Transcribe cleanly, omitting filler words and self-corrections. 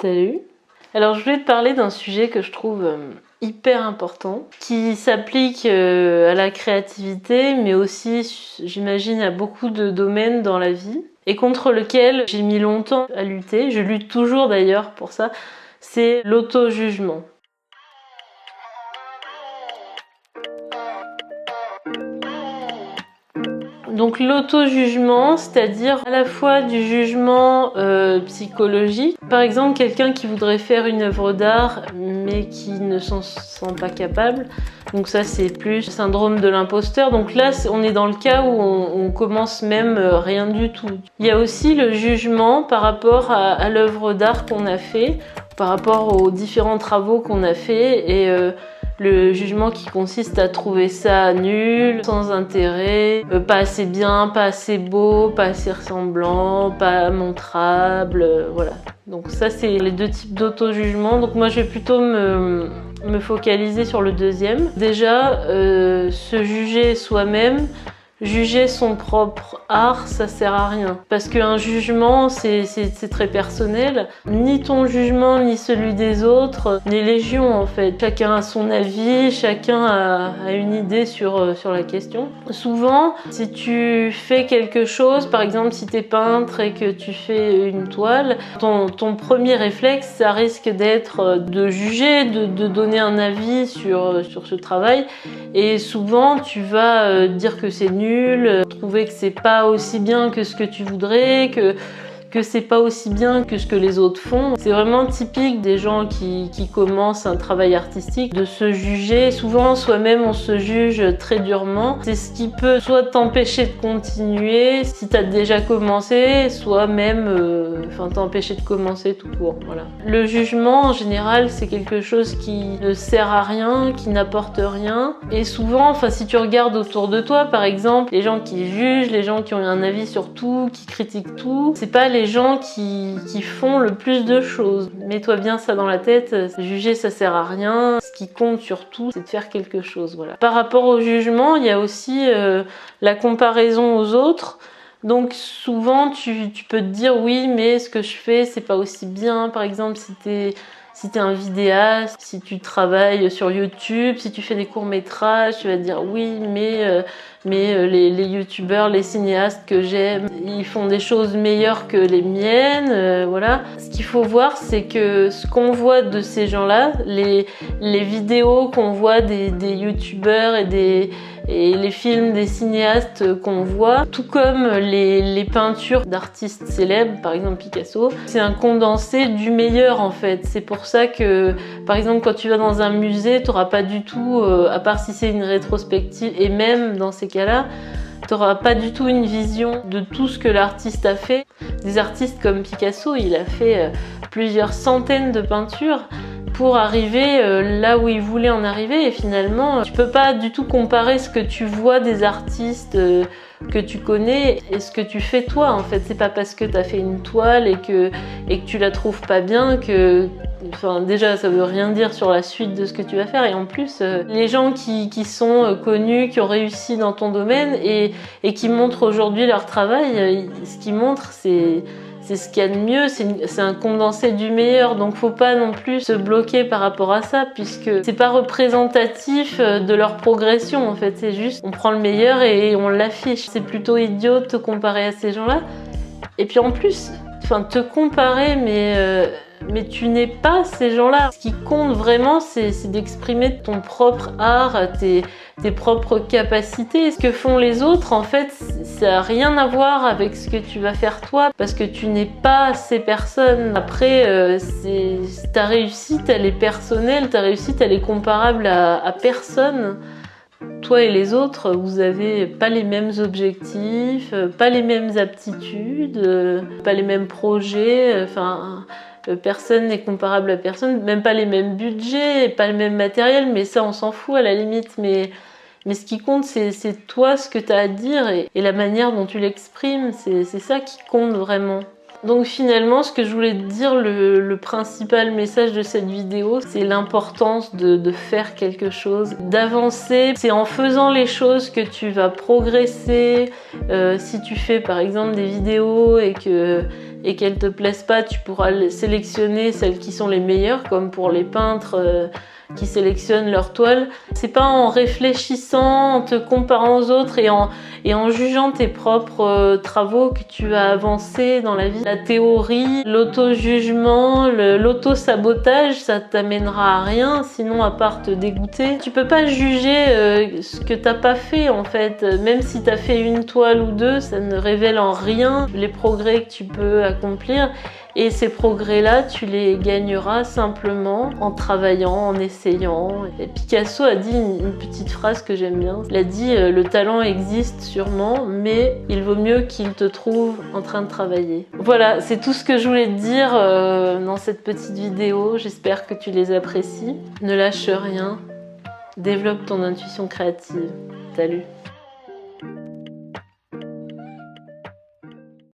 Salut. Alors je voulais te parler d'un sujet que je trouve hyper important, qui s'applique à la créativité, mais aussi, j'imagine, à beaucoup de domaines dans la vie, et contre lequel j'ai mis longtemps à lutter, je lutte toujours d'ailleurs pour ça, c'est l'auto-jugement. Donc l'auto-jugement, c'est-à-dire à la fois du jugement psychologique. Par exemple, quelqu'un qui voudrait faire une œuvre d'art mais qui ne s'en sent pas capable. Donc ça, c'est plus le syndrome de l'imposteur. Donc là, on est dans le cas où on commence même rien du tout. Il y a aussi le jugement par rapport à l'œuvre d'art qu'on a fait, par rapport aux différents travaux qu'on a fait et le jugement qui consiste à trouver ça nul, sans intérêt, pas assez bien, pas assez beau, pas assez ressemblant, pas montrable, voilà. Donc ça, c'est les deux types d'auto-jugement. Donc moi, je vais plutôt me focaliser sur le deuxième. Déjà, se juger soi-même, juger son propre art, ça sert à rien. Parce qu'un jugement, c'est très personnel. Ni ton jugement, ni celui des autres n'est légion en fait. Chacun a son avis, chacun a une idée sur la question. Souvent, si tu fais quelque chose, par exemple si tu es peintre et que tu fais une toile, ton premier réflexe, ça risque d'être de juger, de donner un avis sur ce travail. Et souvent, tu vas dire que c'est nul, trouver que c'est pas aussi bien que ce que tu voudrais, que c'est pas aussi bien que ce que les autres font. C'est vraiment typique des gens qui commencent un travail artistique de se juger. Souvent, soi-même, on se juge très durement. C'est ce qui peut soit t'empêcher de continuer si t'as déjà commencé, soit même t'empêcher de commencer tout court. Voilà. Le jugement, en général, c'est quelque chose qui ne sert à rien, qui n'apporte rien. Et souvent, si tu regardes autour de toi, par exemple, les gens qui jugent, les gens qui ont un avis sur tout, qui critiquent tout, c'est pas les gens qui font le plus de choses. Mets-toi bien ça dans la tête, juger ça sert à rien. Ce qui compte surtout, c'est de faire quelque chose. Voilà. Par rapport au jugement, il y a aussi la comparaison aux autres. Donc souvent tu peux te dire oui mais ce que je fais c'est pas aussi bien. Par exemple si t'es un vidéaste, si tu travailles sur YouTube, si tu fais des courts-métrages, tu vas te dire oui mais les youtubeurs, les cinéastes que j'aime, ils font des choses meilleures que les miennes, voilà. Ce qu'il faut voir, c'est que ce qu'on voit de ces gens-là, les vidéos qu'on voit des youtubeurs et les films des cinéastes qu'on voit, tout comme les peintures d'artistes célèbres, par exemple Picasso, c'est un condensé du meilleur en fait. C'est pour ça que, par exemple, quand tu vas dans un musée, tu n'auras pas du tout, à part si c'est une rétrospective, et même dans ces cas-là, tu n'auras pas du tout une vision de tout ce que l'artiste a fait. Des artistes comme Picasso, il a fait plusieurs centaines de peintures pour arriver là où il voulait en arriver, et finalement tu peux pas du tout comparer ce que tu vois des artistes que tu connais et ce que tu fais toi en fait. C'est pas parce que tu as fait une toile et que tu la trouves pas bien que déjà ça veut rien dire sur la suite de ce que tu vas faire, et en plus les gens qui sont connus, qui ont réussi dans ton domaine et qui montrent aujourd'hui leur travail, ce qu'ils montrent c'est ce qu'il y a de mieux, c'est un condensé du meilleur, donc faut pas non plus se bloquer par rapport à ça, puisque c'est pas représentatif de leur progression en fait, c'est juste on prend le meilleur et on l'affiche. C'est plutôt idiot de te comparer à ces gens-là, et puis en plus, te comparer mais tu n'es pas ces gens-là. Ce qui compte vraiment, c'est d'exprimer ton propre art, tes propres capacités. Ce que font les autres, en fait, ça n'a rien à voir avec ce que tu vas faire toi, parce que tu n'es pas ces personnes. Après, ta réussite, elle est personnelle, ta réussite, elle est comparable à personne. Toi et les autres, vous n'avez pas les mêmes objectifs, pas les mêmes aptitudes, pas les mêmes projets, personne n'est comparable à personne, même pas les mêmes budgets, pas le même matériel, mais ça on s'en fout à la limite. Mais ce qui compte, c'est toi, ce que tu as à dire et la manière dont tu l'exprimes, c'est ça qui compte vraiment. Donc finalement, ce que je voulais te dire, le principal message de cette vidéo, c'est l'importance de faire quelque chose, d'avancer. C'est en faisant les choses que tu vas progresser. Si tu fais par exemple des vidéos et que et qu'elles te plaisent pas, tu pourras sélectionner celles qui sont les meilleures, comme pour les peintres qui sélectionnent leurs toiles. C'est pas en réfléchissant, en te comparant aux autres et en jugeant tes propres travaux que tu vas avancer dans la vie. La théorie, l'auto-jugement, l'auto-sabotage, ça t'amènera à rien, sinon à part te dégoûter. Tu peux pas juger ce que t'as pas fait en fait. Même si t'as fait une toile ou deux, ça ne révèle en rien les progrès que tu peux accomplir. Et ces progrès-là, tu les gagneras simplement en travaillant, en essayant. Et Picasso a dit une petite phrase que j'aime bien. Il a dit « Le talent existe sûrement, mais il vaut mieux qu'il te trouve en train de travailler. » Voilà, c'est tout ce que je voulais te dire dans cette petite vidéo. J'espère que tu les apprécies. Ne lâche rien. Développe ton intuition créative. Salut!